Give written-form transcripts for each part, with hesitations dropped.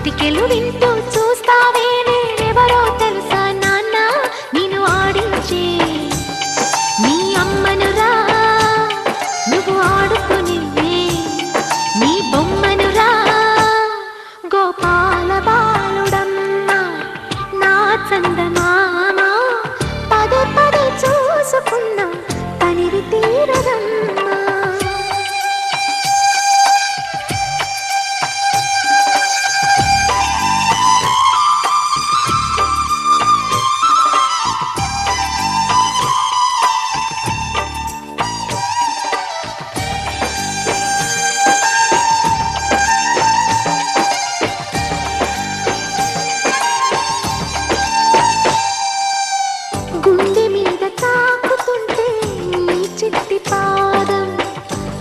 చిటికెలు వింటూ చూస్తావే నేనెవరో తెలుసా నాన్న నిన్ను ఆడించే నీ అమ్మనురా నువ్వు ఆడుకుని నీ బొమ్మనురా గోపాల బాలుడమ్మ నా చందమామ పదే పదే చూసుకున్నా తనివి తీరదమ్మా గుండె మీద తాకుతుంటే నీ చిట్టి పాదం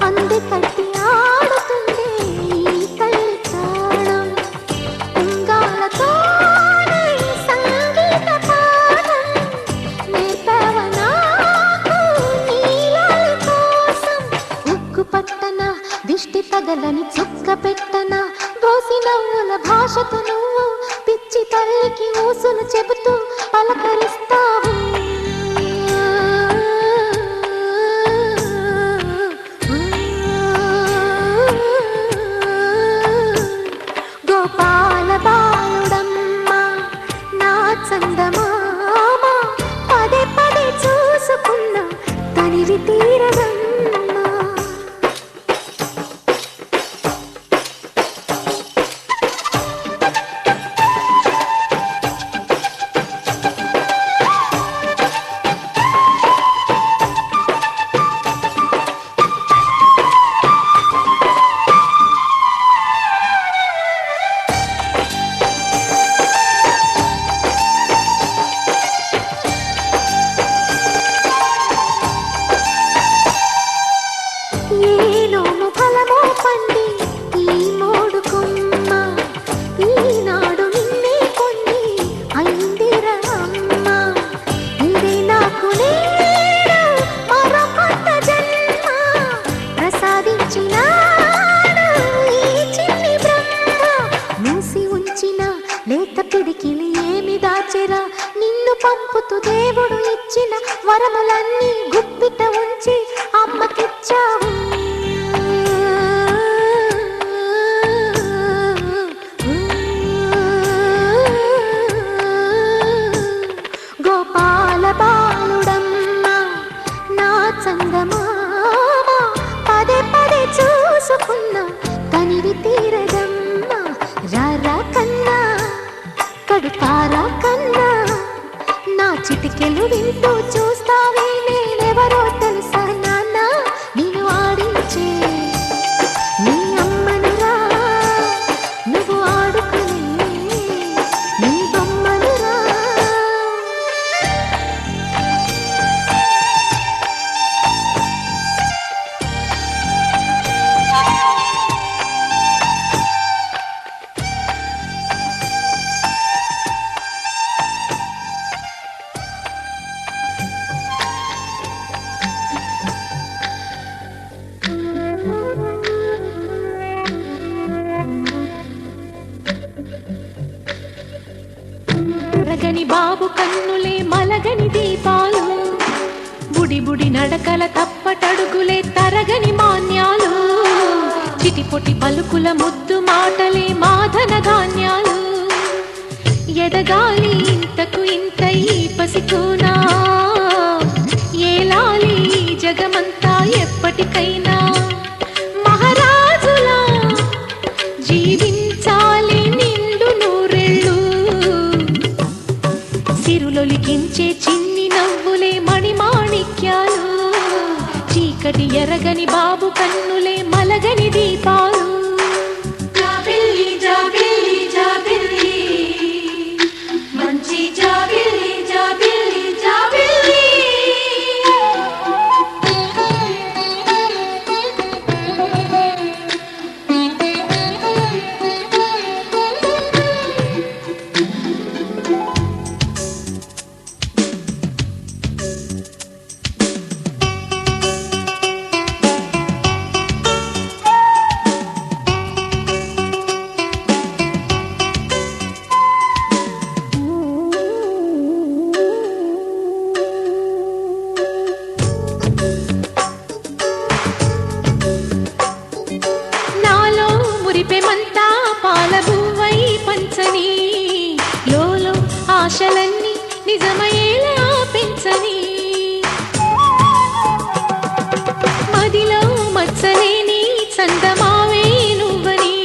అంది తట్టి ఆడుతుండే ఈ తల్లి ప్రాణం ఉంగాలతోనే సంగీత పాఠం నేర్పవ నాకు నీలాలి కోసం ఉక్కు పట్టన దిష్టి తగలని చుక్క పెట్టన దోసి నవ్వుల భాషతో నువ్వు పిచ్చి తల్లికి ఊసులు చెబుతూ పలకరిస్తావు గోపాల బాలుడమ్మ నా చందమామ పదే పదే చూసుకున్నా తనివి తీరదమ్మా ఏలోను ఫలమో పండి ఈ మోడు కొమ్మ ఈనాడు నిన్నే కొన్ని అయిందిరా అమ్మ ఇదే నాకు నేడు మరో కొత్త జన్మ ప్రసాదించినాడు ఈ చిన్ని బ్రహ్మ మూసి ఉంచిన లేత పిడికిలి ఏమి దాచెరా నిన్ను పంపుతూ దేవుడు ఇచ్చిన వరములన్నీ గుప్పిట ఉంచి అమ్మకిచ్చావు గోపాల బాలుడమ్మ నా చందమామ పదే పదే చూసుకున్నా తనివి తీరదమ్మా రారా కన్నా కడుపారా కన్నా నా చిటికెలు వింటూ చూస్తావే నేనెవరో తెలుసా నాన్న నిన్ను ఆడించే నీ అమ్మనురా నువ్వు ఆడుకుని నీ బొమ్మనురా మలగని బాబు కన్నులే మలగని దీపాలు బుడి బుడి నడకల తప్పటడుగులే తరగని మాన్యాలు చిటిపొటి పలుకుల ముద్దు మాటలే మాధన ధాన్యాలు ఎదగాలి ఇంతకు ఇంత ఈ పసికోనా ఏలాలి జగమంతా ఎప్పటికైనా మహారాజులా జీవించాలి నిండు నూరెళ్ళు సిరులొలికించే చిన్ని నవ్వులే మణిమాణిక్యాలు చీకటి ఎరగని బాబు కన్నులే మలగని దీపాలు జాబిల్లి జాబిల్లి జాబిల్లి మంచి జాబిల్లి జాబిల్లి జాబిల్లి ఆశలన్నీ నిజమయ్యేలా పెంచని మదిలో మచ్చలేని చందమావే నువ్వని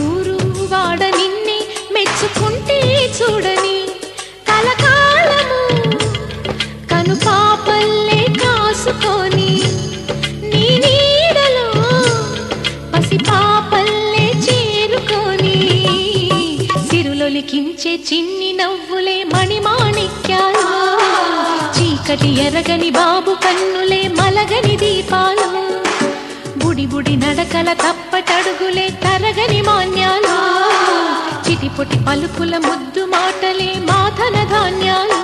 ఊరు వాడ నిన్నే మెచ్చుకుంటే చూడని కలకాలము కను పాపల్లే కాసుకొని నీ నీడలో పసి పాపల్లే చేరుకొని సిరులొలికించే చిన్ని నవ్వులే మణిమాణిక్యాలు చీకటి ఎరగని బాబు కన్నులే మలగని దీపాలు బుడి బుడి నడకల తప్పటడుగులే తరగని మాన్యాలు చిటిపొటి పలుకుల ముద్దు మాటలే మాధన ధాన్యాలు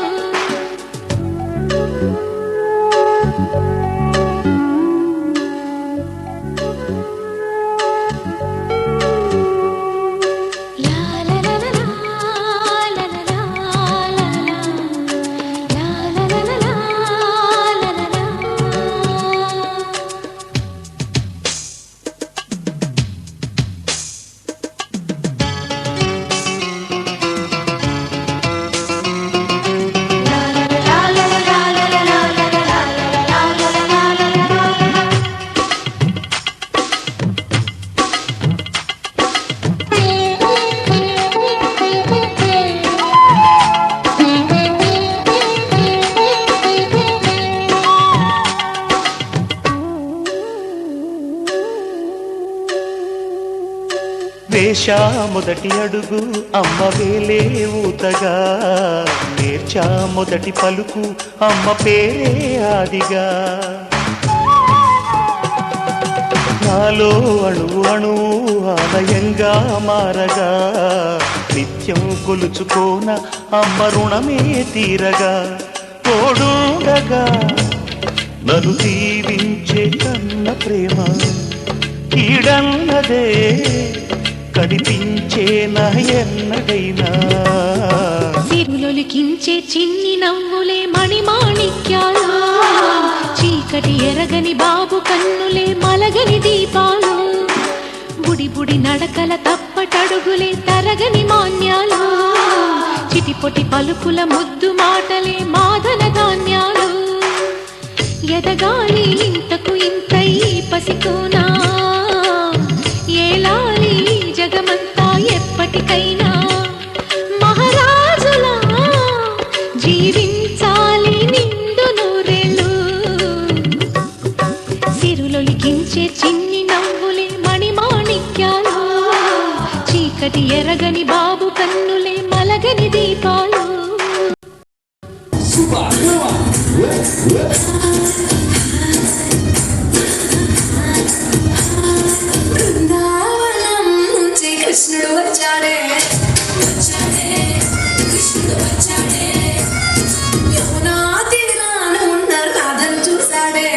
వేశా మొదటి అడుగు అమ్మ వేలే ఊతగా నేర్చా మొదటి పలుకు అమ్మ పేరే ఆదిగా నాలో అణువు అణువు ఆలయంగా మారగా నిత్యం కొలుచుకోన అమ్మ రుణమే తీరగా తోడుండగా నన్ను దీవించే కన్న ప్రేమ కీడన్నదే కనిపించే నా ఎన్నడైనా సిరులొలికించే చిన్ని నవ్వులే మణిమాణిక్యాలు చీకటి ఎరగని బాబు కన్నులే మలగని దీపాలు బుడి బుడి నడకల తప్పటడుగులే తరగని మాన్యాలు చిటిపొటి పలుకుల ముద్దు మాటలే మాధన ధాన్యాలు ఎదగాలి ఇంతకు ఇంతై పసికోనా ఏలాలి జగమంతా ఎప్పటికైనా మహారాజులా జీవించాలి నిండు నూరేళ్ళు సిరులొలికించే చిన్ని నవ్వులే మణిమాణిక్యాలు చీకటి ఎరగని బాబు కన్నులే మలగని దీపాలు బృందావనం నుంచి కృష్ణుడు వచ్చాడే కృష్ణుడు వచ్చాడే యమునా తీరాన ఉన్న రాధను చూశాడే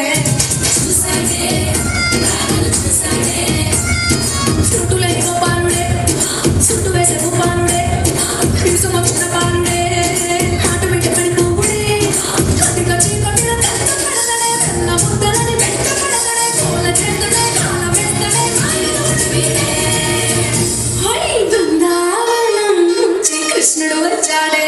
చుట్టులేని గోపాలుడే చుట్టు వేసే గోపాలుడే పిలుసు వచ్చిన పాలుడే ఆట బిడ్డ పెడుకుడే కటిక చీకటిన కట్ట పడదనే కన్న ముద్దలని వెంట పడదనే కోల చేతుడే కాల వెంటనే మాయలోడి వీడే హై బృందావనం నుంచి కృష్ణుడు వచ్చాడే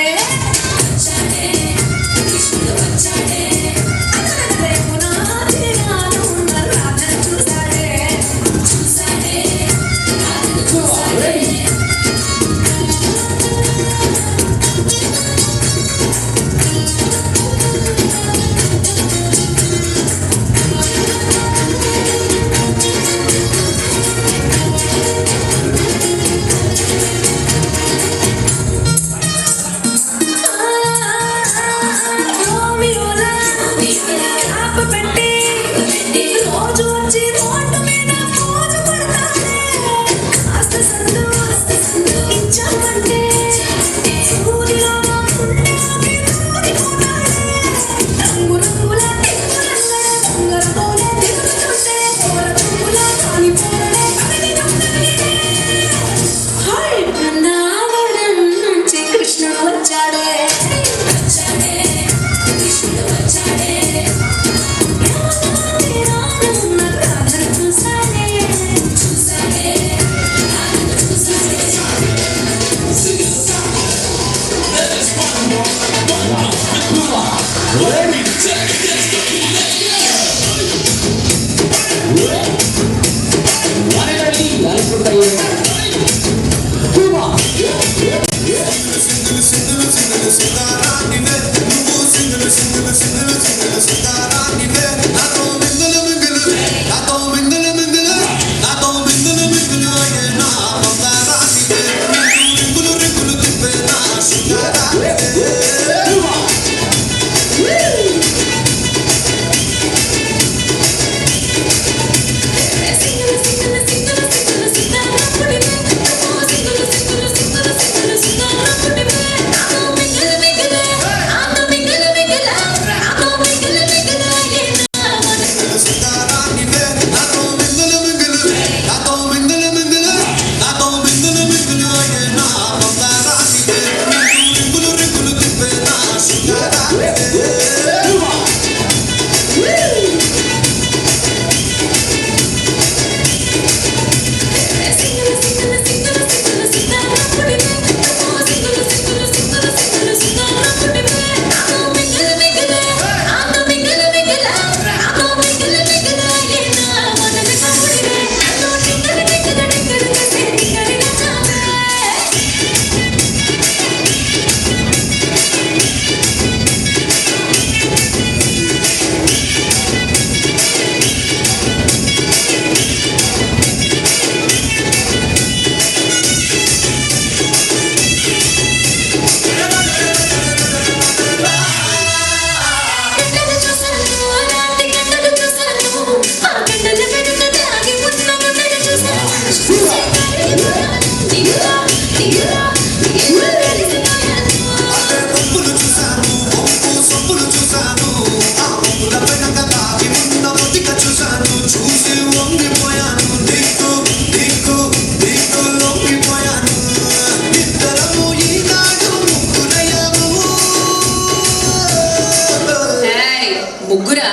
ముగ్గురా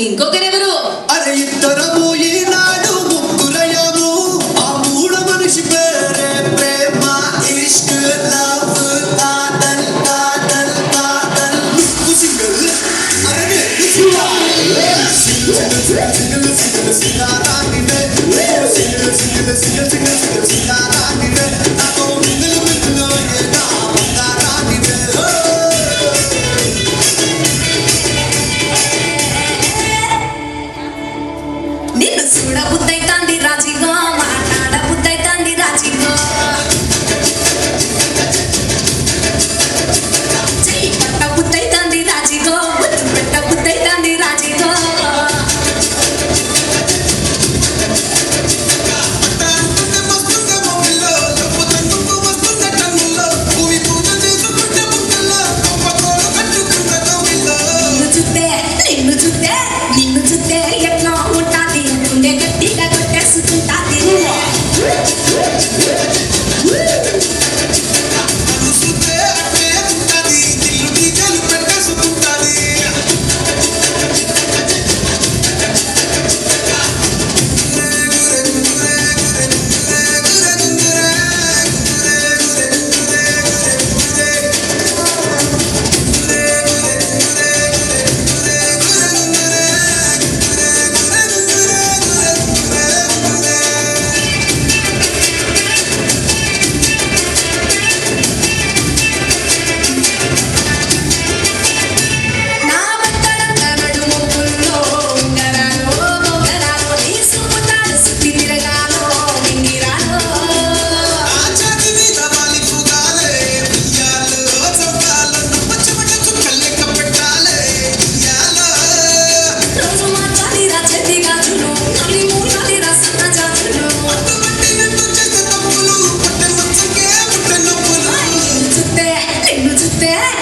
ఇంకొకరెవరు అరే ఇద్దరము ఈనాడు ముగ్గురయ్యాము ఆ మూడ మనిషి పేరే ప్రేమ ఇష్క్ లవ్ కాదల్ కాదల్ కాదల్ నువ్వు సింగల్ అరే సింగారానివే సింగారానివే నాతో మింగలు మింగలు నా బంగారానివే నిన్ను చూడ బుద్ధైతాంది రాజీగా మాట్లాడ బుద్ధైతాంది రాజీగా చెయ్యి పట్ట బుద్ధైతాంది రాజీగా ముద్దు పెట్ట బుద్ధైతాంది రాజీగా నిన్ను చూస్తే ఎట్లా ఉంటాది గుండె గట్టిగా కొట్టేసుకుంటాది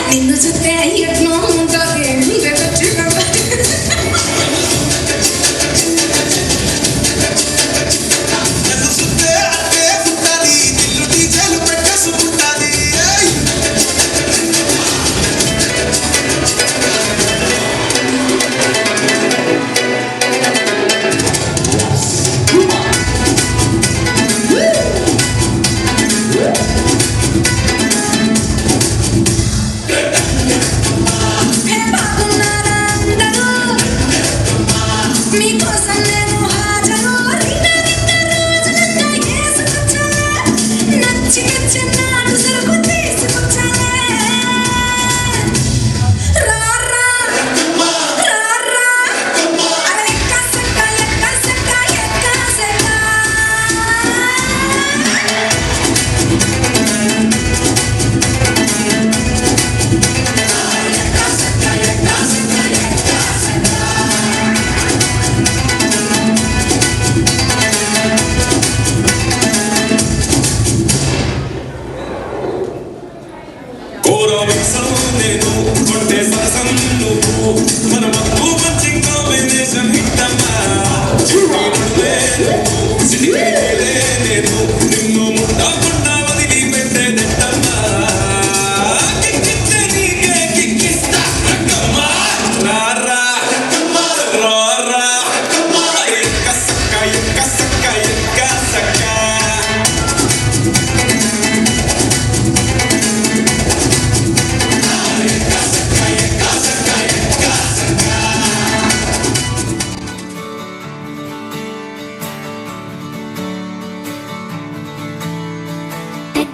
నిన్ను చూస్తే ఎట్లా ఉంటుంది నేను కొట్టే సరసం నువ్వు మన మత్తు మంచి కాంబినేషన్ హిట్టమ్మా నేను నిన్ను ముట్టకుండా వదిలి పెట్టేదట్టమ్మా కిక్కిస్తే నీకే కిక్కిస్తా రక్కమ్మా రారా రారా ఎక్క సక్క ఎక్క సక్క ఎక్క సక్క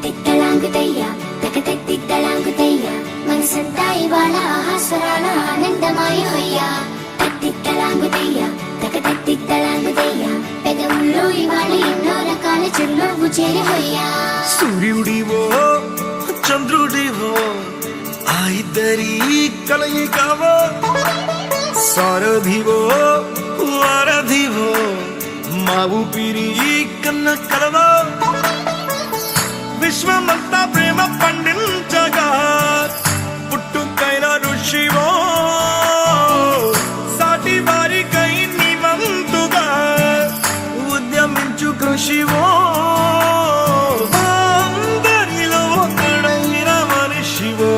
తిట్టలాంగుతయ్యా తిట్టలాంగుతయ్యా మనసంతా ఇవాళ ఆహాస్వరాల ఆనందమాయోయ్యా తిట్టలాంగుతయ్యా తిట్టలాంగుతయ్యా పెదవుల్లో ఇవాళ ఎన్నో రకాల చిరునవ్వు చేరిపోయ్యా సూర్యుడివో చంద్రుడివో ఆ ఇద్దరి కలయికవో సారథివో వారధివో మా ఊపిరి కన్న కలవో విశ్వమంతా ప్రేమ పండించగా పుట్టుకైన ఋషివో సాటి వారికై నివంతుగా ఉద్యమించు కృషివో అందరిలో ఒకడైన మనిషివో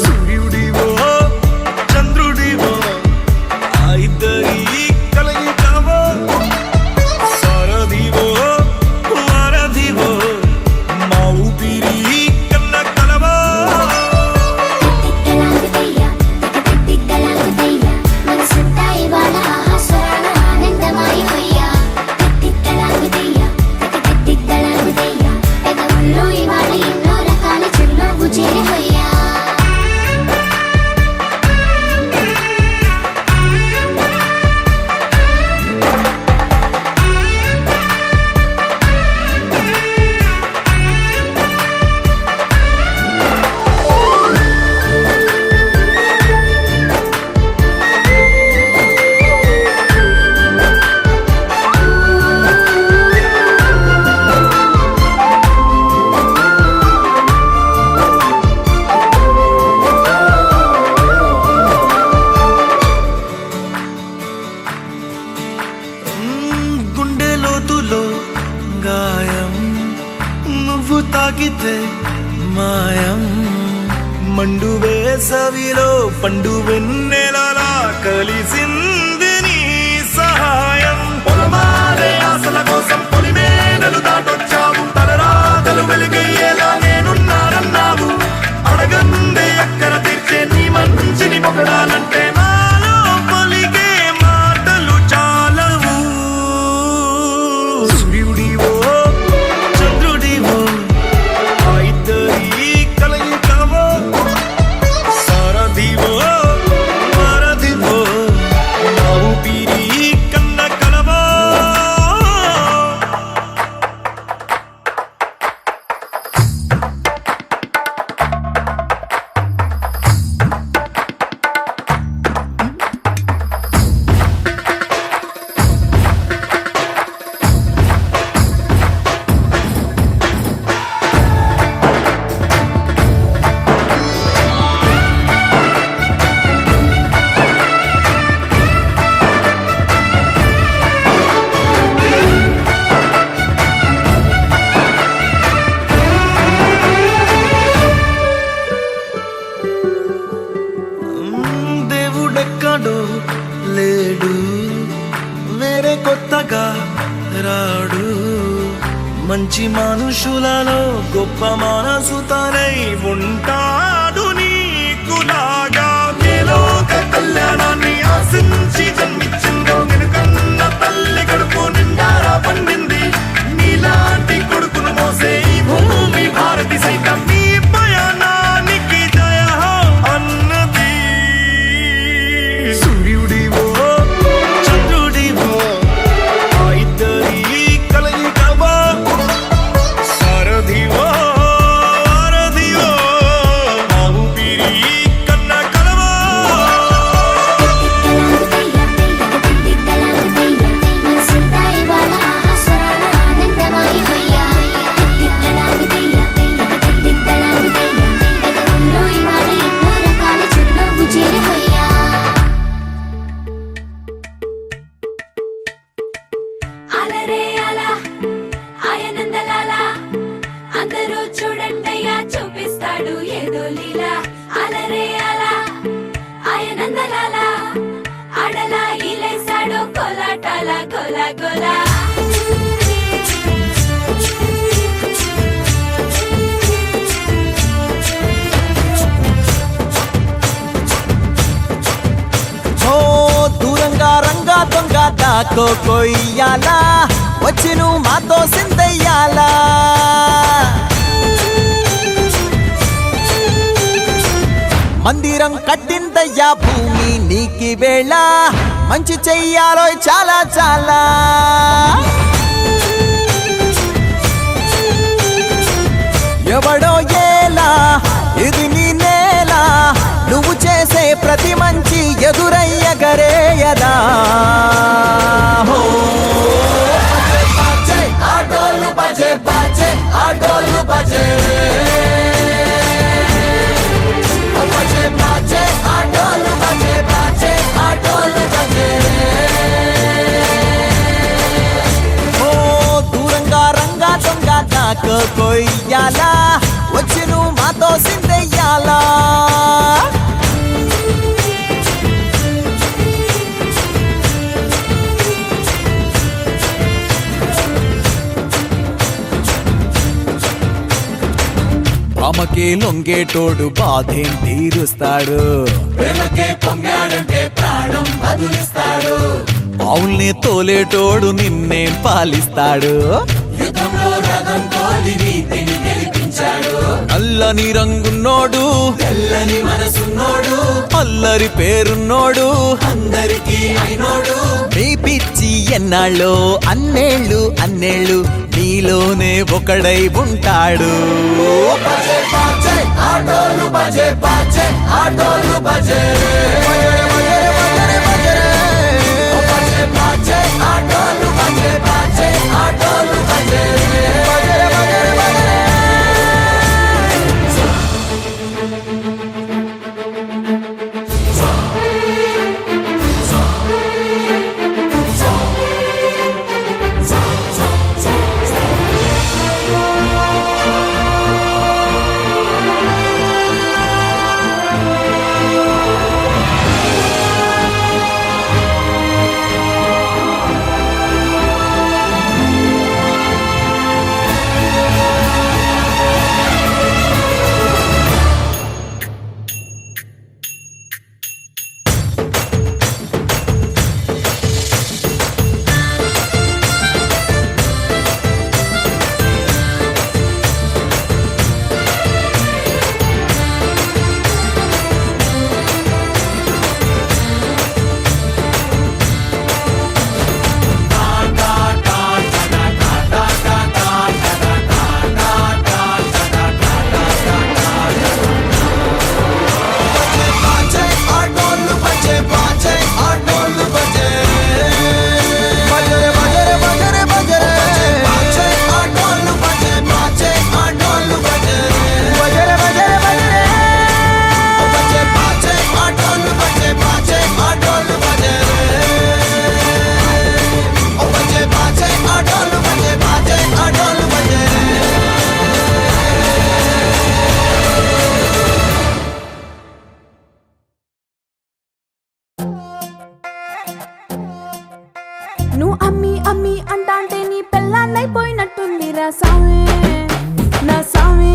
సూర్యుడివో చంద్రుడివో ఆ ఇద్దరి కలయికవో సారథివో వారధివో మా ఊపిరి కన్న కలవో తిట్టలాంగుతయ్యా తిట్టలాంగుతయ్యా మనసంతా ఇవాళ ఆహాస్వరాల ఆనందమాయోయ్యా తిట్టలాంగుతయ్యా తిట్టలాంగుతయ్యా పెదవుల్లో ఇవాళ ఎన్నో రకాల చిరునవ్వు చేరిపోయ్యా గుండె లోతులో గాయం నువ్వు తాకితే మాయం మండు వేసవిలో పండు వెన్నెలలా కలిసింది నీ సహాయం పొలమారే ఆశల కోసం పొలిమేనలు దాటొచ్చావు తలరాతలు వెలుగయ్యేలా నేనున్నానన్నావు అడగందే అక్కర తీర్చే నీ మంచిని పొగడాలంటే నాలో పలికే మాటలు చాలవు సూర్యుడివో చంద్రుడివో ఆ ఇద్దరి కలయికవో సారథివో వారధివో మా ఊపిరి కన్న కలవో దేవుడెక్కడో లేడు వేరే కొత్తగా రాడు మంచి మనుషులలో గొప్ప మనసు తనై ఉంటాడు నీకులాగా లోక కళ్యాణాన్ని ఆశించి జన్మించిందో వెనుకన్న తల్లి కడుపు నిండారా పండింది నీలాంటి కొడుకును మోసే ఈ భూమి భారతి సైతం నీ పయనానికి జయ అన్నది సూర్యుడివో చంద్రుడివో ఆ ఇద్దరి కలయికవో సారథివో వారధివో మా ఊపిరి కన్న కలవో తిట్టలాంగుతయ్యా మనసంతా ఇవాళ ఆహాస్వరాల లీలా అలరే అలా ఆయనందలాల అడలా ఇలేసాడు కోలాటాల గోలా గోలా ఓ దూరంగా రంగా దొంగ దాకో కొయ్యాలా వచ్చి నువ్వు మాతో సిందయ్యాలా మందిరం కట్టిందయ్యా భూమి నీకి వేళ మంచి చెయ్యాలో చాలా చాలా ఎవడో ఏలా ఇది నీ నేల నువ్వు చేసే ప్రతి మంచి ఎదురయ్యగరేయదా హో బజే ఆటోలు బజే బజే ఆటోలు బజే బజే బజే ఆటోలు బజే బజే ఆటోలు బజే ఓ దూరంగా రంగా దొంగ దాకా కొయ్యాలా వచ్చి నువ్వు మాతో సిందెయ్యాలా ఆమెకే లొంగేటోడు బాధేం తీరుస్తాడు ఆవుల్ని తోలేటోడు నిన్నే పాలిస్తాడు నల్లని రంగున్నోడు తెల్లని మనసున్నోడు అల్లరి పేరున్నోడు అందరికీ అయినోడు నీ పిచ్చి ఎన్నాళ్ళో అన్నేళ్ళు అన్నేళ్ళు నీలోనే ఒకడై ఉంటాడు బజే బజే ఆటోలు బజే బజే ఆటోలు బజే బజే బజే ఆటోలు బజే బజే ఆటోలు బజే నువ్వు అమ్మి అమ్మి అంటాంటే నీ పెళ్ళాన్నైపోయినట్టుంది రా సామి నా సామి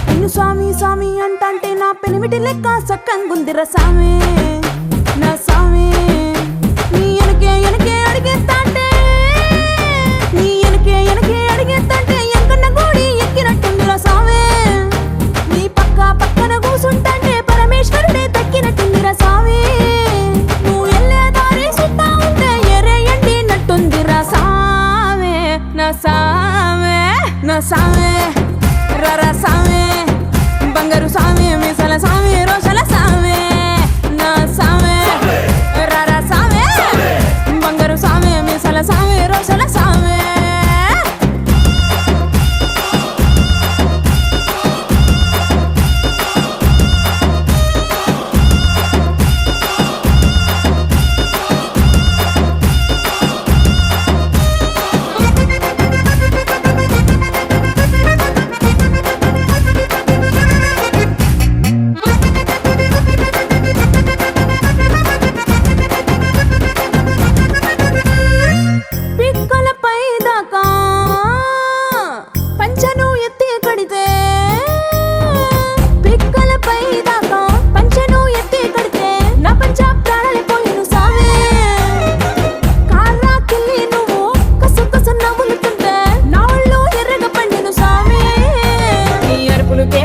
నిన్ను స్వామి స్వామి అంటాంటే నా పెనిమిటి లెక్క సక్కంగుంది రా సామి నా సామి నీ ఎనకే ఎనకే అడిగేస్తాంటే నీ ఎనకే ఎనకే అడిగేస్తాంటే ఎంకన్న గోడి ఎక్కినట్టుంది రా సామి నీ పక్క పక్కన కూసుంటాంటే పరమేశ్వరుడే దక్కినట్టుంది రా సామి నువ్వు ఎల్లే దారి సుత్తా ఉంటే ఎర్రయ్యండి రా సామే నా సామే నా సామే రరా సామే బంగారు సామే మీసల సామే రోషల సామే నా సామే రరా సామే బంగారు సామే మీసల సామే రోషల సామే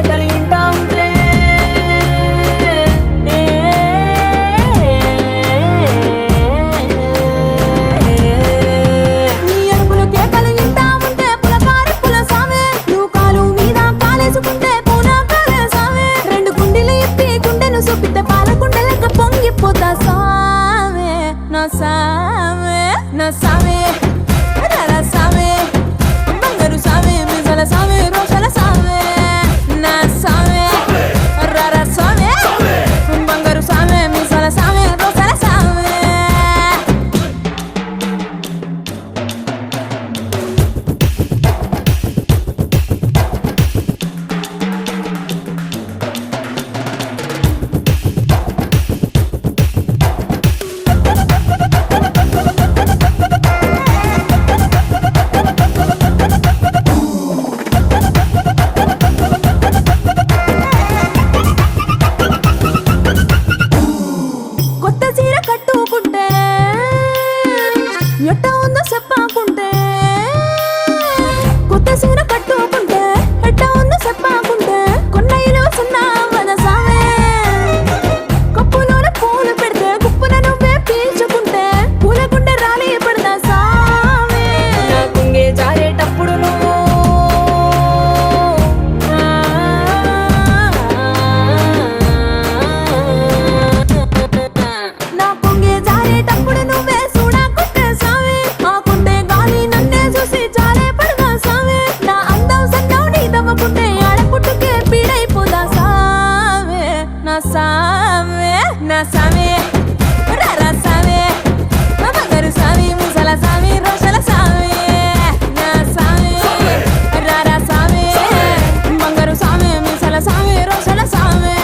కేకలు వింటా ఉంటే నీ అరుపులు కేకలు వింటా ఉంటే పులకారి పులసామే నువ్వు కాలు మీద కాలేసుకుంటే పూనా కాలేసామే రెండు గుండెలు ఇప్పి గుండెను చూపితే పాలకుండలక పొంగిపోతా సామే నా సామే నా సామే రర సామే బంగారు సామే మిజల సామే రోషల సామే నా సామే రర సామే బంగారు సామే మిజల సామే రోషల సామే కొత్త చీర కట్టుకుంటే ఎట్ట ఉందో చెప్పాకుంటే కొత్త చీర కట్టుకుంటే ఎట్ట ఉందో చెప్పాకుంటే కొన్న ఇలువ సున్నా వదసామే కప్పులోన పూలు పెడితే గుప్పున నువ్వే పీల్చుకుంటే పూల గుండె రాలి పడదా సామే నా కుంగే జారేటప్పుడు నువ్వు నా పొంగే జారేటప్పుడు నువ్వే చూడకుంటే సామే ఆకుంటే గాలి నన్నే చూసి జారే పడదా సామే నా అందం సన్నం నీ దవ్వకుంటే ఆడపుట్టుకే పీడైపోదా సామే నా సామే నా సామే రర సామే బంగారు సామి ముసల సామి రోషల సామి నా సామి రర సామి బంగారు సామి ముసల సామి రోషల సామి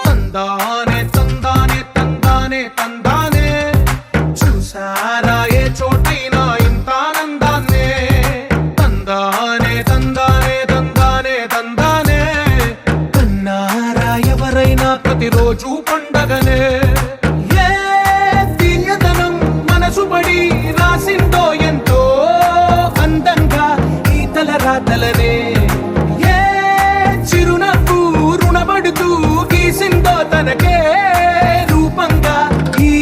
తందానే తందానే తందానే తందానే చూసారా ఏ చోటైనా ఇంత ఆనందాన్నే తందానే తందానే తందానే తందానే కన్నారా ఎవరైనా ప్రతిరోజు పండగనే ఏ తీయదనం మనసు పడి రాసిందో ఎంతో అందంగా ఈ తల రాతలనే ఏ చిరునవ్వు రుణపడుతూ గీసిందో తనకే రూపంగా ఈ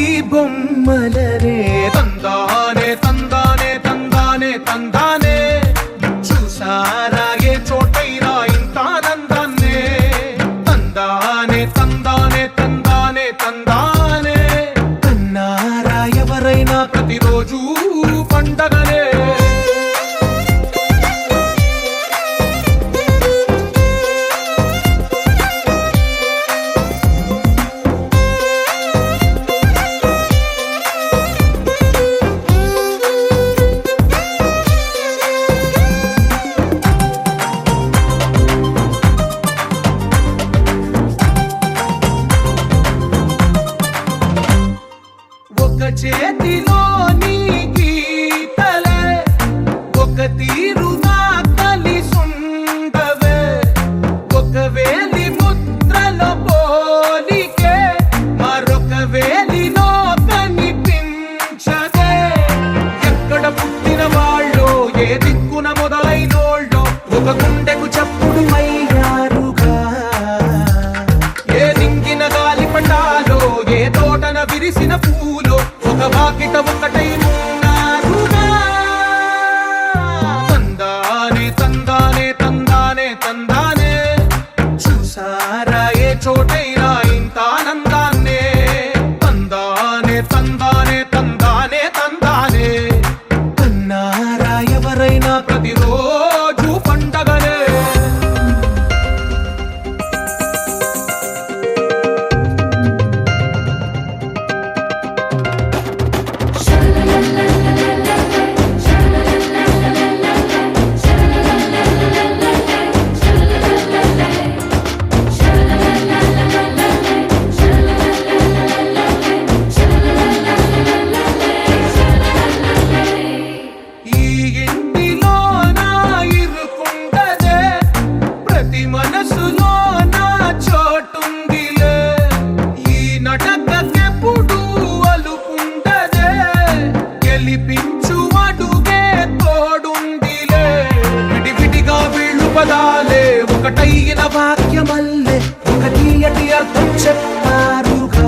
స్వరాలే ఒకటైన వాక్యమల్లే ఒక తీయటి అర్థం చెప్పారుగా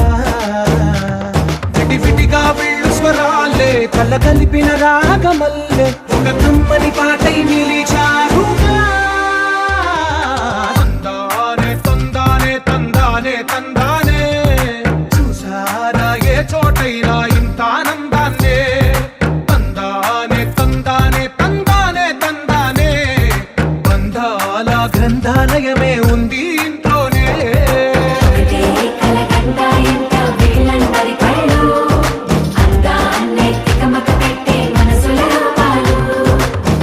విడివిడిగా వీళ్ళు స్వరాలే కలగలిపిన రాగమల్లే ఒక కమ్మని పాటై నిలిచారుగా తందానే తందానే తందానే తందానే చూసారా ఏ చోటైనా ఇంత ఆనందాన్నే తందానే తందానే తందానే తందానే బంధాల గ్రంథాలయమే ఉంది ఇంట్లోనే ఒకటే కలగంట ఎంత వీళ్ళందరి కళ్ళు అందాన్నే తికమక పెట్టే మనసుల రూపాలు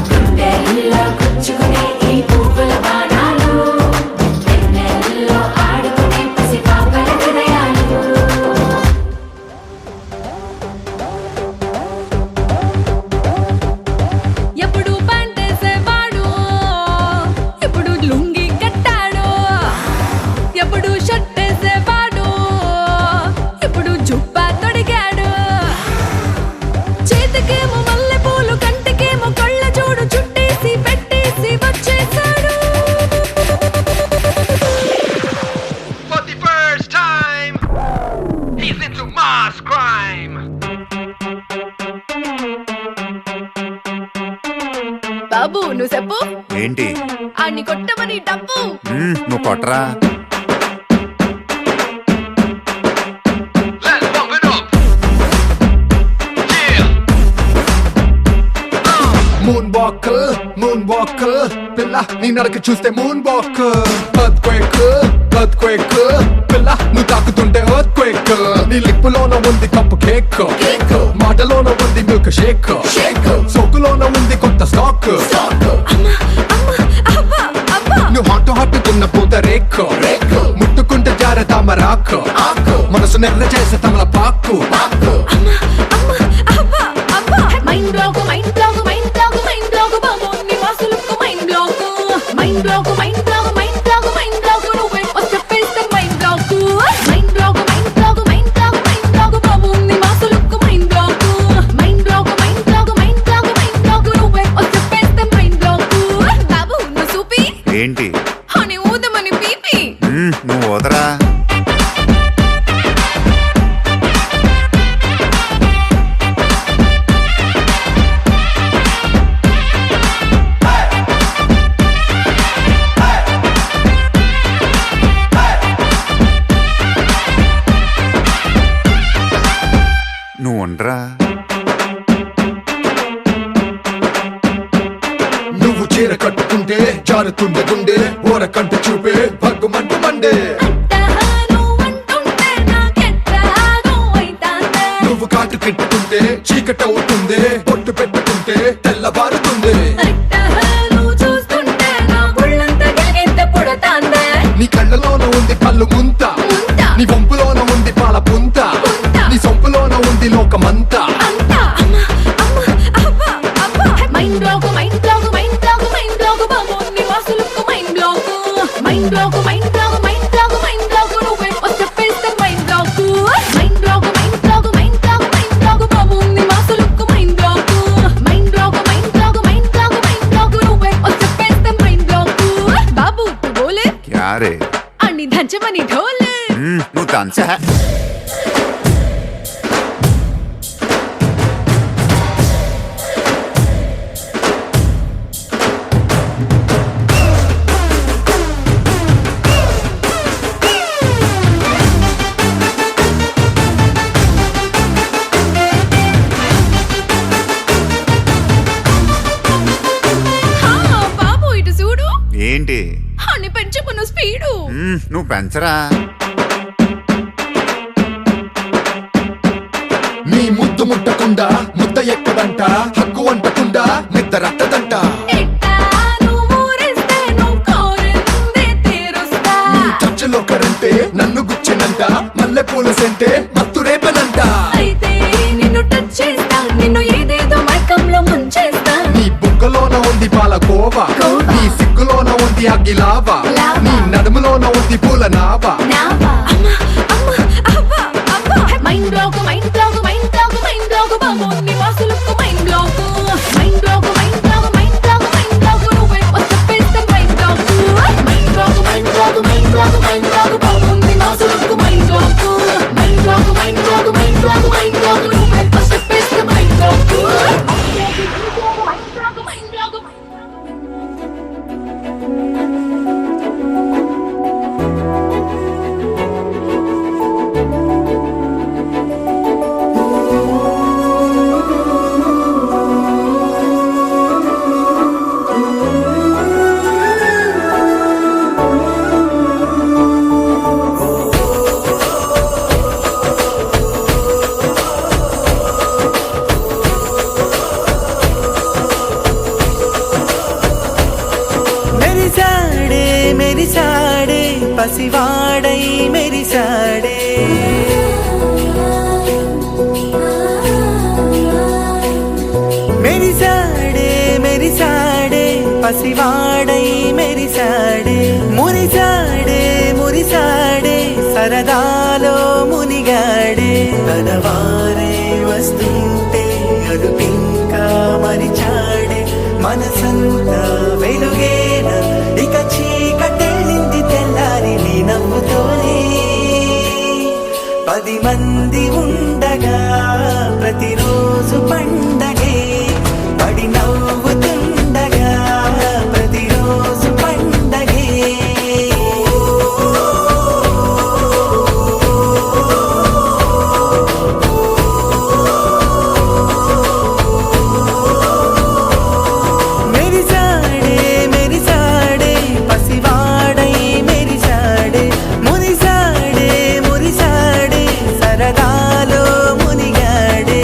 గుండెల్లో గుచ్చుకునే ఈ పువ్వుల బాణాలు వెన్నెల్లో ఆడుకునే పసిపాపల హృదయాలు ఎప్పుడు పంటేసేవాడు ఎప్పుడు లుంగి కట్టాడు ఎప్పుడు షర్ట్ వేసేవాడు ఎప్పుడు జుబ్బా తొడిగాడు చేతికేమో మల్లెపూలు కంటికేమో కళ్ళ జోడు చుట్టేసి పెట్టేసి వచ్చేసాడు For the first time, he's into mass crime. బాబు నువ్వు చెప్పు ఏంటి ఆడిని కొట్టమని డబ్బు నువ్వు కొట్టరా Let's bump it up. Yeah. Moon walker పిల్ల నీ నడక చూస్తే మూన్ వాకర్ ఎర్త్క్వేక్ పిల్ల నువ్వు తాకుతుంటే ఎర్త్క్వేక్ నీ లిప్పులోన ఉంది కప్పు కేక్ మాటలోన ఉంది మిల్క్ షేక్ సోకులోన ఉంది కొత్త స్టాక్ నువ్వు హాట్ తిన్న పూత రేక్ ముట్టుకుంటే జార తామరాకు మనసు నెర్ర చేసే తమల పాకు mind block mind block mind block mind block బాబు నీ వాసులకు mind block mind block mind block mind block mind block నువ్వే వచ్చేస్తే mind block mind block mind block mind block mind block బాబు నీ వాసులకు mind block mind block mind block mind block mind block నువ్వే వచ్చేస్తే మైండ్ బ్లాక్ బాబు నువ్వు సూపి ఏంటి అని ఊదమని పీపీ నువ్వు వదరా నువ్వు ఉండరా నువ్వు చీర కట్టుకుంటే జారుతుండే గుండె ఓర కంటి చూపే భగ్గుమంటు మండే నువ్వు కాటు పెట్టుకుంటే చీకటి అవుతుంది పొట్టు పెట్టుకుంటే తెల్లబారుతుంది నీ కళ్ళలోన ఉంది కళ్ళు ముంత నీ వంపులోన ఉంది పాల పుంత నీ సొంపులోన ఉంది లోకమంతా mind block mind block mind block mind block బాబు నీ వాసులకు mind block mind block mind block mind block mind block నువ్వే వచ్చేస్తే mind block mind block mind block mind block mind block బాబు నీ వాసులకు mind block mind block mind block mind block mind block నువ్వే వచ్చేస్తే మైండ్ బ్లాక్ బాబు తు బోలే క్యారే అని దంచమని ఢోలే నువ్వు తంచా బాబు ఇటు చూడు ఏంటి అని పెంచుకున్న స్పీడు నువ్వు పెంచరా నీ ముద్దు ముట్టకుండా ముద్ద ఎక్కడంట హక్కు అంటకుండా నిద్ర రట్టదంట చర్చలో కరంటే నన్ను గుచ్చినంట మల్లె పూల సెంటే మత్తు రేపనంట అయితే నిన్ను టచ్ చేస్తా నిన్ను ఏదేదో మైకంలో ముంచేస్తా నీ బుగ్గలోన ఉంది పాలకోవా నీ సిగ్గులోన ఉంది అగ్గిలావా నీ నడుములోన ఉంది పూల నావా mind block mind block mind block mind block బాబు నీ వాసులకు mind block mind block mind block mind block mind block నువ్వే వచ్చేస్తే మైండ్ బ్లాక్ మెరిసాడే పసివాడై మెరిసాడే మెరిసాడే మెరిసాడే పసివాడై మెరిసాడే మురిసాడే మురిసాడే సరదాలో మునిగాడే తనవారే వస్తుంటే అడుపింకా మరిచాడే మనసంతా వెలుగేన ఇక చీకటెళ్ళింది తెల్లారి నీ నవ్వుతోనే 10 మంది ఉండగా ప్రతిరోజు పండగే పడి నవ్వుతుండగా ప్రతిరోజు పండగే మెరిసాడే మెరిసాడే పసివాడై మెరిసాడే మురిసాడే మురిసాడే సరదాలో మునిగాడే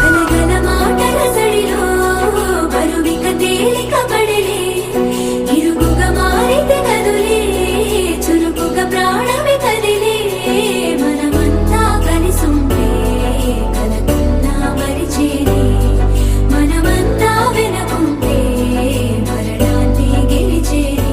గలగల మాటల సడిలో బరువిక తేలిక పడలే ఇరుగుగా మారితే కదులే చురుకుగా ప్రాణమి కదిలే మనమంతా కలిసుంటే కలకున్నా మరిచేనే మనమంతా వెనకుంటే మరణాన్ని గెలిచేనే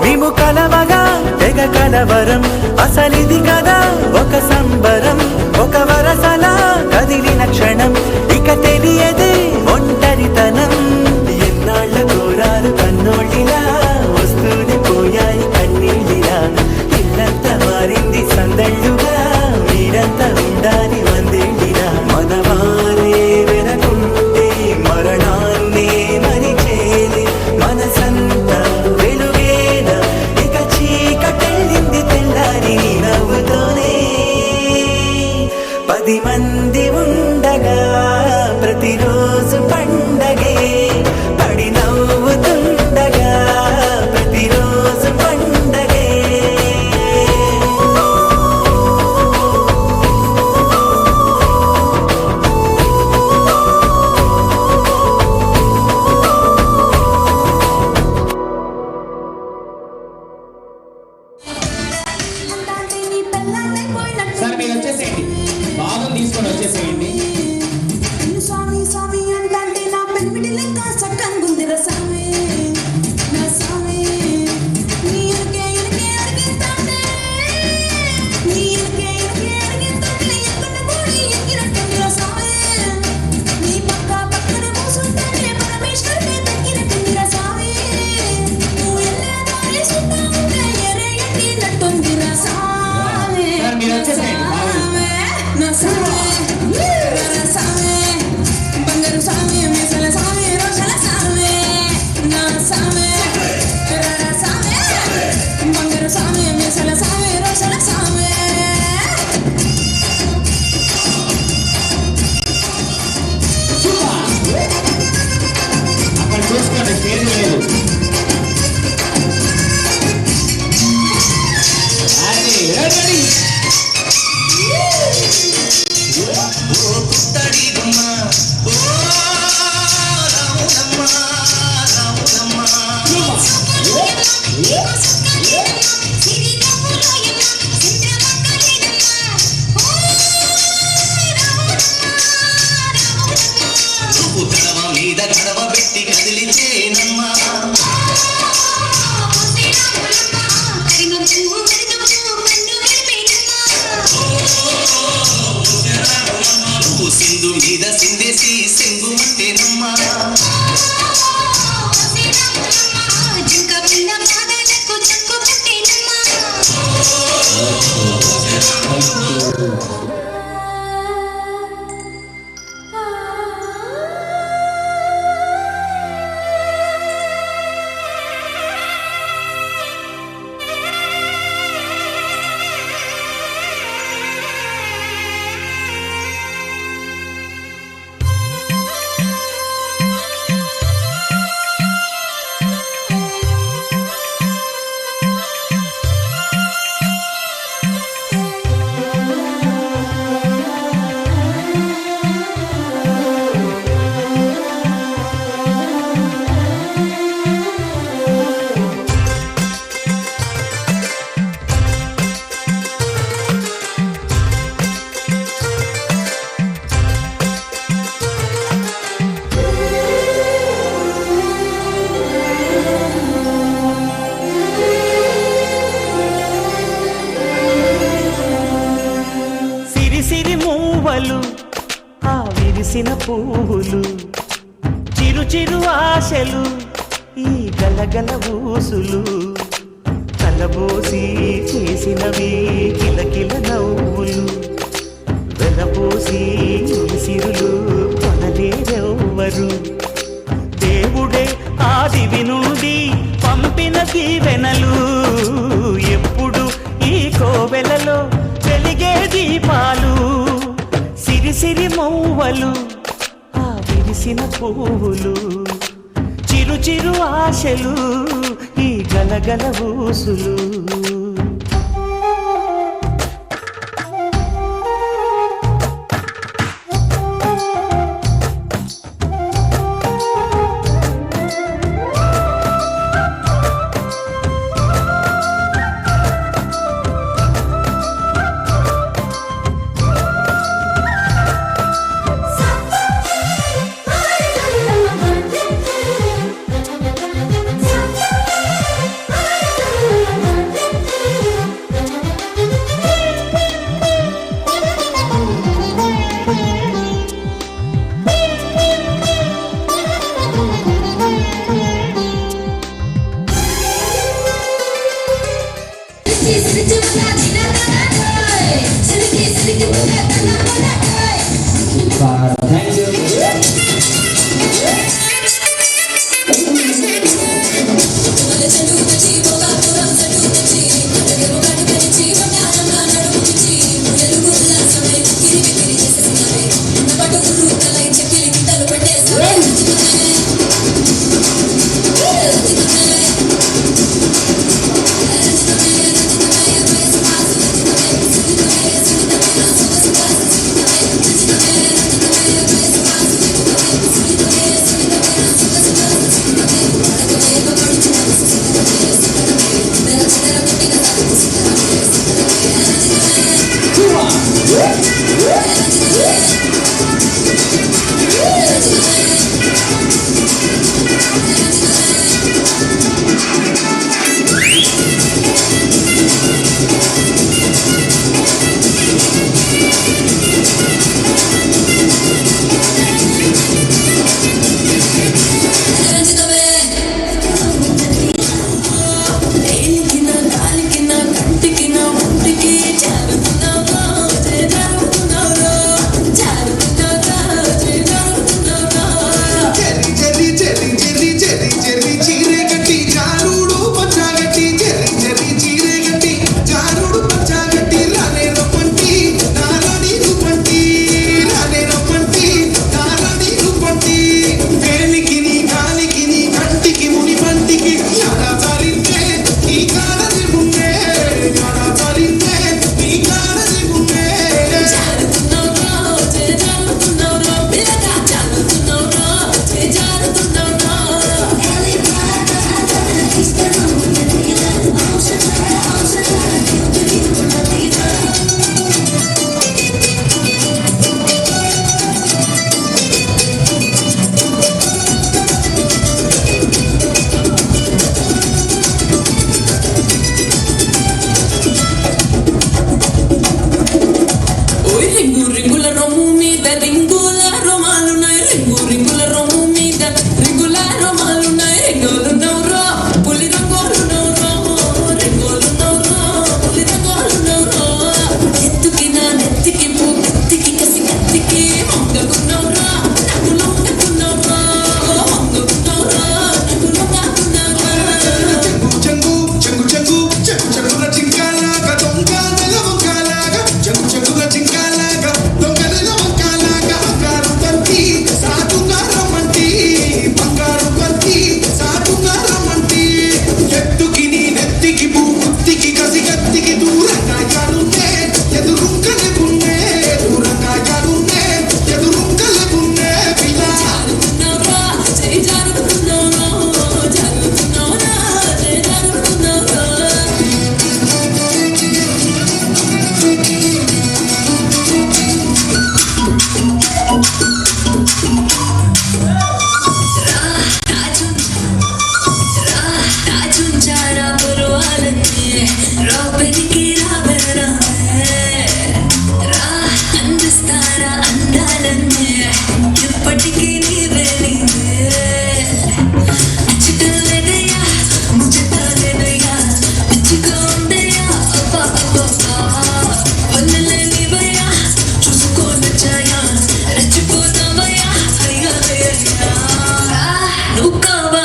మేము కలవగా తెగ కలవరం అసలిది కదా ఒక సంబరం ఒక వరసలా కదిలిన క్షణం ఇక తెలియదే ఒంటరితనం ఎన్నాళ్ళ కోరారు కన్నోళ్ళిలా వస్తూనే పోయాయి కన్నీళ్ళిలా ఇల్లంతా మారింది సందళ్ళుగా మీరంతా ఉండాలి వందేళ్ళిలా మనవారే వెనకుంటే మరణాన్నే మరిచేది మనసంతా వెలుగేన ఇక చీకటెళ్ళింది తెల్లారి నీ నవ్వుతోనే 10 మంది ఉండగా ప్రతిరోజు పండగే పడి నవ్వుతుండగా ప్రతిరోజు పండగే సార్ మీరు వచ్చేసేయండి బాగా తీసుకొని వచ్చేసేయండి స్వామి స్వామి అంటే నా పెనిమిటి లెక్క చక్కంగుందిర స్వామి నా స్వామి నీ ఎనకే ఎనకే అడిగిస్తానే నీ ఎనకే ఎనకే అడిగిస్తానే ఎక్కడ పోయి ఎక్కినట్టుందిర స్వామి నీ పక్కన కూసుంటానే పరమేశ్వరుడే తగ్గినట్టుందిర స్వామి నువ్వు ఎల్లే దారి సుత్తా ఉంటే ఎరే ఎక్కినట్టుందిర స్వామి సార్ మీరు వచ్చేసేయండి నా స్వామి స్వామి బంగారు స్వామి మీసల స్వామి రోషల స్వామి నా స్వామి స్వామి బంగారు స్వామి మీసల స్వామి రోషల స్వామి అక్కడ చూసుకోండి పేరు లేదు అది రెడీ ఓ పుత్తడి గుమ్మ ఓ రాములమ్మ రాములమ్మ నువ్వు గడవ మీద గడవ పెట్టి కదిలిచేనమ్మా నువ్వు సింధు మీద సిందేసి సింగు మట్టేనమ్మా విరిసిన పువ్వులు చిరు చిరు ఆశలు ఈ గలగల ఊసులు కలబోసి చేసినవి కిలకిల నవ్వులు వెలబోసి సిరులు కొనలేరెవ్వరు దేవుడే ఆదివి నుండి పంపిన దీవెనలు ఎప్పుడు ఈ కోవెలలో వెలిగే దీపాలు సిరి సిరి మౌవలు ఆ విరిసిన పువ్వులు చిరు చిరు ఆశలు ఈ గలగల ఊసులు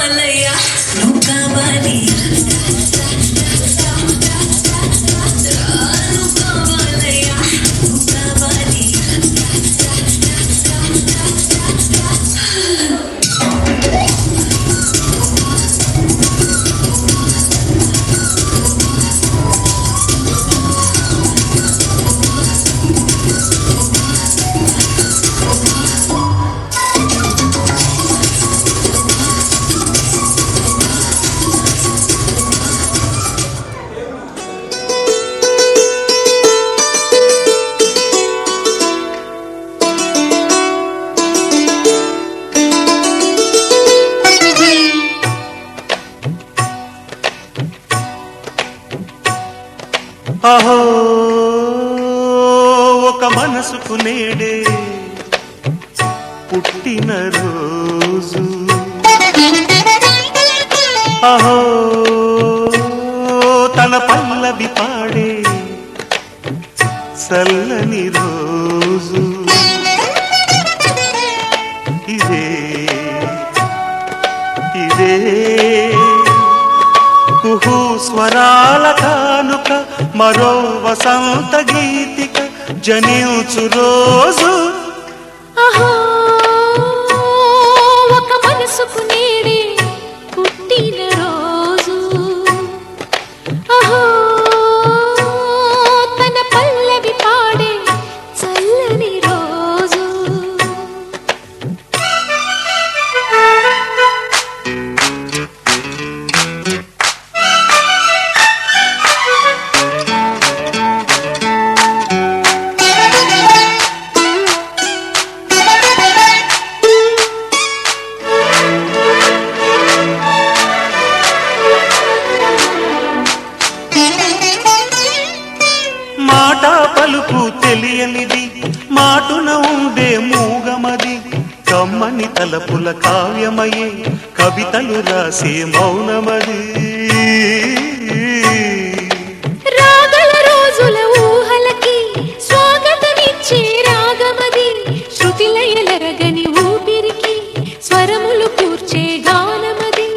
కావాలయ్యా నువ్వు కావాలి నువ్వు కావాలయ్యా నువ్వు కావాలి అహో ఒక మనసుకు నేడే పుట్టిన రోజు అహో తన పల్లవి పాడే చల్లని రోజు ఇదే ఇదే కుహు స్వరాల కానుక మరో వసంత గీతిక జనించు రోజు అహో ఒక మనసుకు నేడే పుట్టిన రోజు అహో తన పల్లవి పాడే చల్లని రోజు మాట పలుకు తెలియనిది మాటున ఉండే మూగమది కమ్మని తలపుల కావ్యమయే కవితలు రాసే మౌనమది రాగల రోజుల ఊహలకి స్వాగతమిచ్చే రాగమది శృతిలయలరగని ఊపిరికి స్వరములు కూర్చే గానమది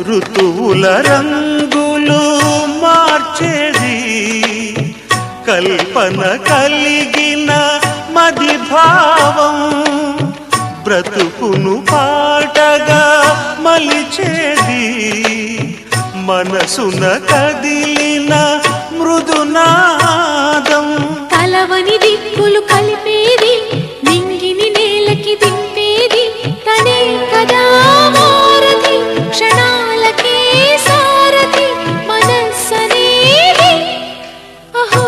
ఋతువుల రంగులు మార్చేది కల్పన కలిగిన మది భావం బ్రతుకును పాటగా మలిచేది మనసున కదిలిన మృదునాదం కలవని దిక్కులు కలిపేది నింగిని నేలకి దింపేది తనే కదా మారది క్షణాలకే సారథి మనస్సనేది అహో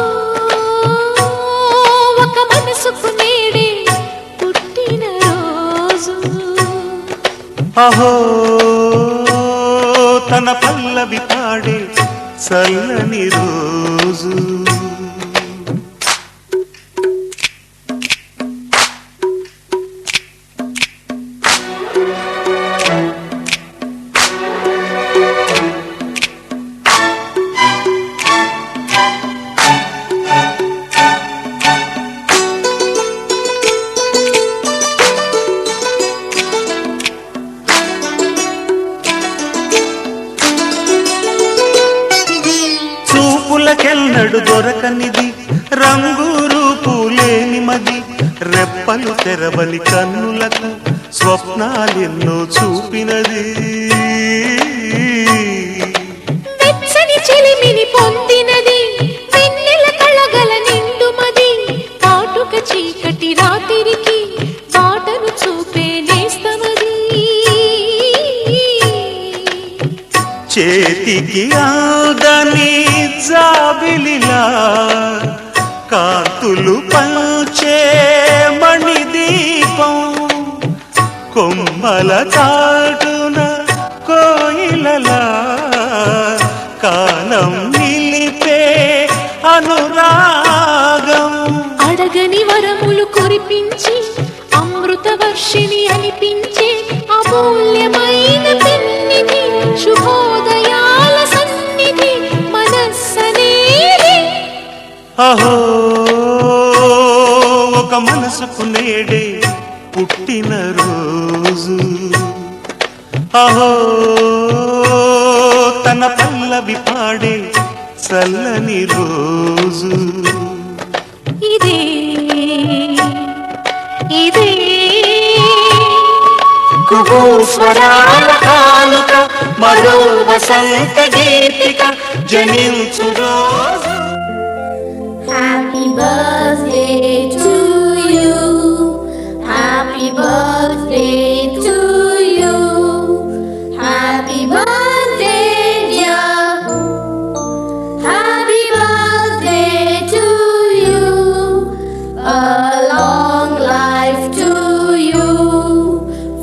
ఒక మనసుకు నేడే పుట్టిన రోజు అహో తన పల్లవి పాడే చల్లని రోజు చూపులకెన్నడు దొరకనిది రంగు రూపు లేని మది రెప్పలు తెరవని కన్నులకు స్వప్నాలెన్నో చూపినది వెచ్చని చెలిమిని పొందినది వెన్నెల కళగల నిండుమది కాటుక చీకటి రాత్రికి బాటను చూపే నేస్తమది చేతికి ఆదని జాబిలిలా కాంతులు పంచే మణిదీపం కొమ్మల చాటున కోయిలలా కాలం నిలిపే అనురాగం అడగని వరములు కురిపించి అమృత వర్షిణి అనిపించే అమూల్యమైన పెన్నిధి శుభోదయాల సన్నిధి మనస్సనేది అహో ఒక మనసుకు నేడే పుట్టిన రోజు అహో తన పల్లవి పాడే చల్లని రోజు ఇదే ఇదే కుహూ స్వరాల కానుక మరో వసంత గీతిక జనించు రోజు Happy birthday to you. Happy birthday to you. Happy birthday, dear. Happy birthday to you. A long life to you.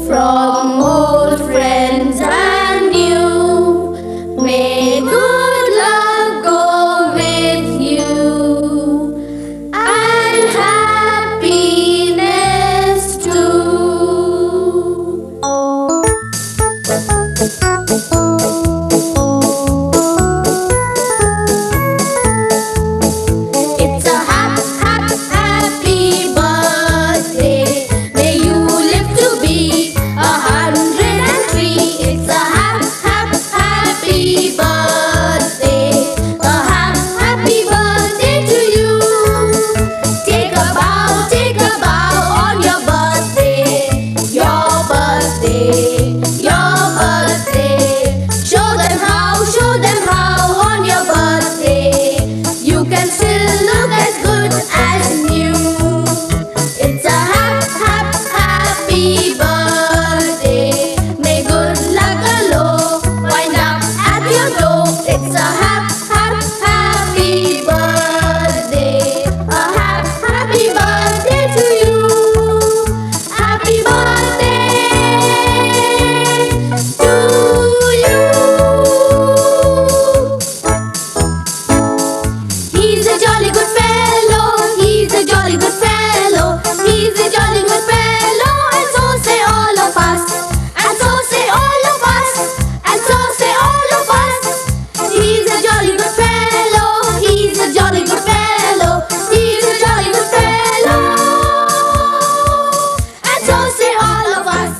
From old friends and new. May good luck go with you. And happiness too. It's a happy birthday. May you live to be 103. It's a happy birthday. A happy birthday to you. Take a bow on your birthday. Your birthday, your birthday. Show them how on your birthday. You can still look as good as new. It's a happy birthday. May good luck galore wind up at your door. It's a happy birthday. A happy birthday to you. Happy birthday to you. He's a jolly good fellow. He's a jolly good fellow. He's a jolly good fellow. And so say all of us. And so say all of us. And so say all of us. He's a jolly good fellow. He's a jolly good fellow. He's a jolly good fellow. And so say all of us.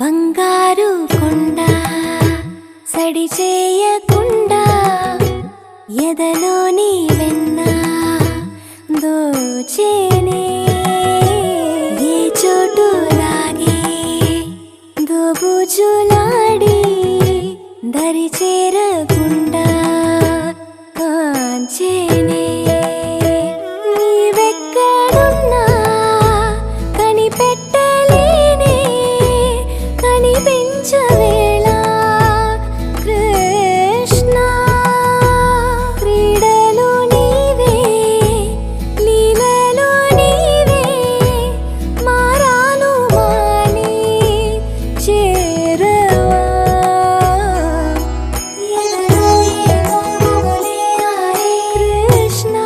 బంగారు కొండ సడి చేయకుండా ఎదలోని వెన్న దోచేనే ఏ చోటు లాగే దోబుజులాడి దరి చేరకుండా కాంచేనే నీవెక్కడున్నా కనిపెట్టలేనే కనిపించవేళ కృష్ణ క్రీడలు నీవే లీలలు నీవే మారాను మాని చేరవా ఎదలో ఏదో మొగలే ఆరే కృష్ణ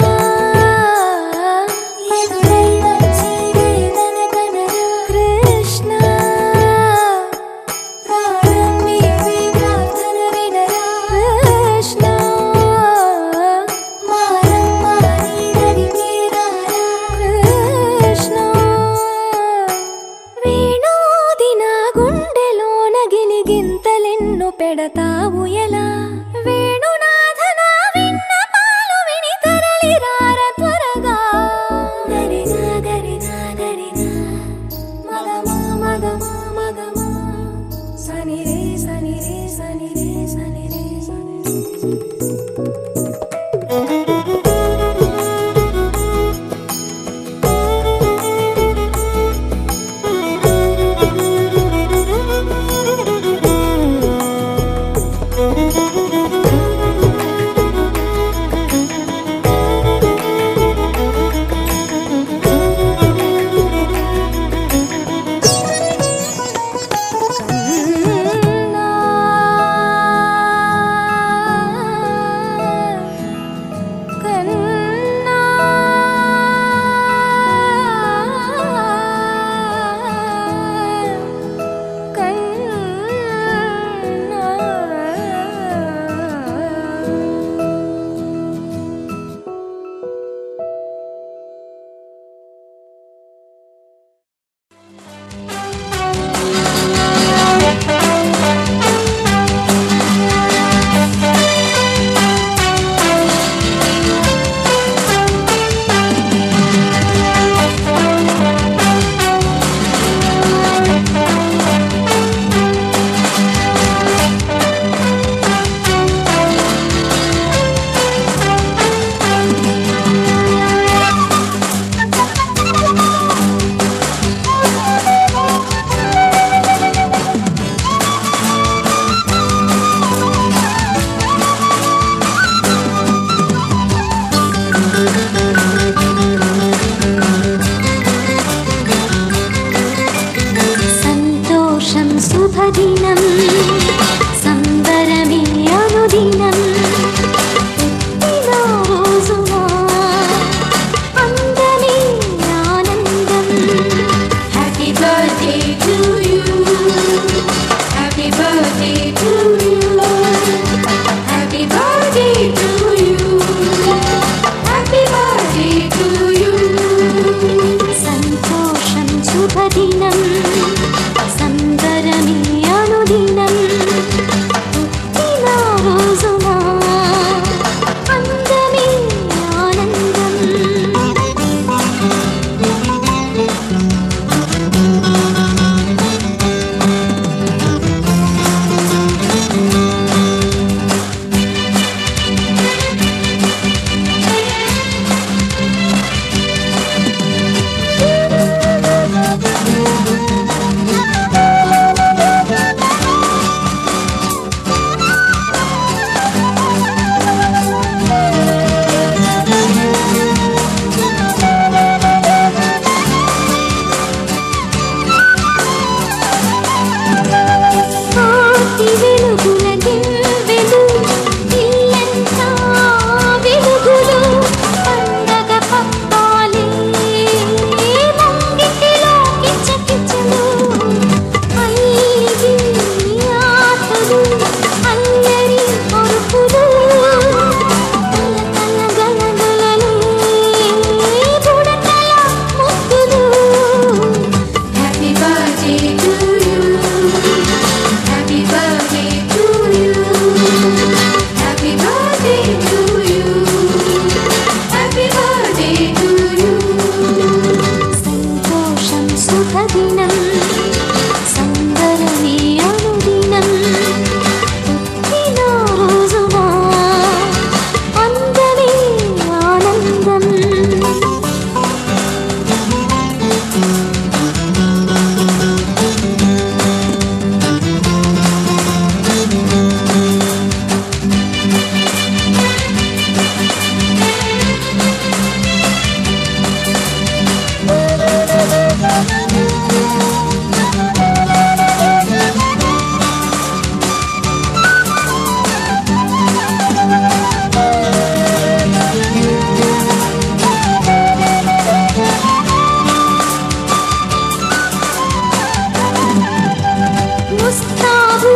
ఎదురై వచ్చి వేదన కనరా కృష్ణ ప్రాణం నీవే ప్రార్థన వినరా కృష్ణ మారమ్మ నీ దరికి రారా కృష్ణ వేణోది నా గుండెలోన గిలిగింతలెన్ను పెడతావు ఎలా వేణునాథ నా విన్నపాలు విని తరలి రార త్వరగా గరిగా గరిగా గరిగా మగమా మగమా మగమా సని రే సని రే సని రే సని రే సని రే. శుభదినం సంబరమే అనుదినం పుట్టిన రోజున అందమే ఆనందం. Happy birthday to you, happy birthday to you, happy birthday to you, happy birthday to you. సంతోషం శుభదినం సంబరమే అనుదినం పుట్టిన రోజున అందమే ఆనందం. కోటి వెలుగుల దివ్వెలు ఇల్లంతా వెలుగులు పండగ పప్పాలే ముంగిటిలో కిచకిచలు అల్లిగి ఆటలు అల్లరి అరుపులు కల గలగలలే బుడకల ముగ్గులు. Happy birthday to you, happy birthday to you, happy birthday to you, happy birthday to you. సంతోషం శుభదినం సంబరమే అనుదినం పుట్టిన రోజున అందమే ఆనందం. ముస్తాబు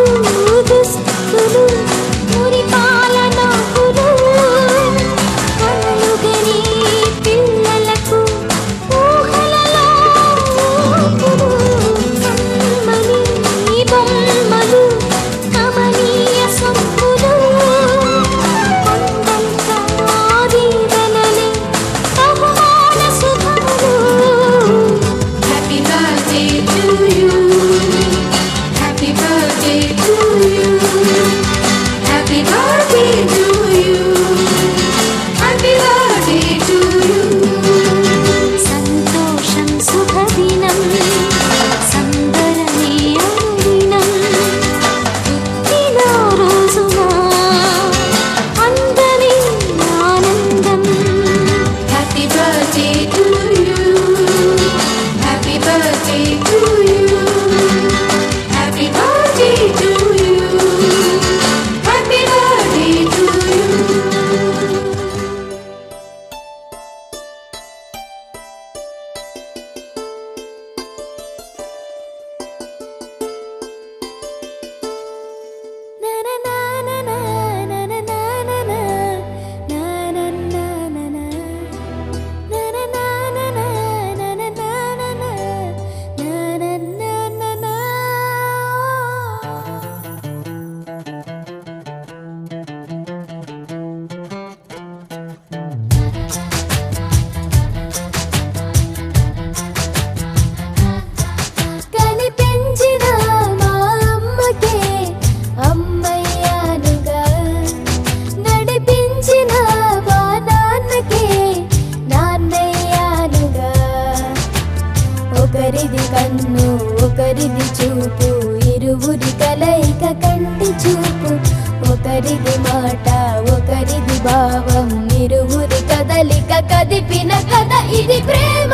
దుస్తులు మురిపాల నవ్వులు కలలుగని పిల్లలకు ఊహలలో ఊపులు. కమ్మని బొమ్మలు కమనీయ సొంపులు కొండంత దీవెనలే బహుమాన శుభములు. Happy birthday to you, happy birthday to you, happy birthday to you, happy birthday to you. సంతోషం శుభదినం సంబరమే అనుదినం పుట్టిన రోజున అందమే ఆనందం. Happy birthday to you, happy birthday to you, happy birthday to you, happy birthday to you. కనిపించిన మా అమ్మకే అమ్మయ్యానుగా, నడిపించిన మా నాన్నకే నాన్నయ్యానుగా. ఒకరిది కన్ను ఒకరిది చూపు ఇరువురి కలయిక కంటి చూపు. ఒకరిది మాట ఒకరిది భావం ఇరువురి కదలిక కదిపిన కథ ఇది ప్రేమ.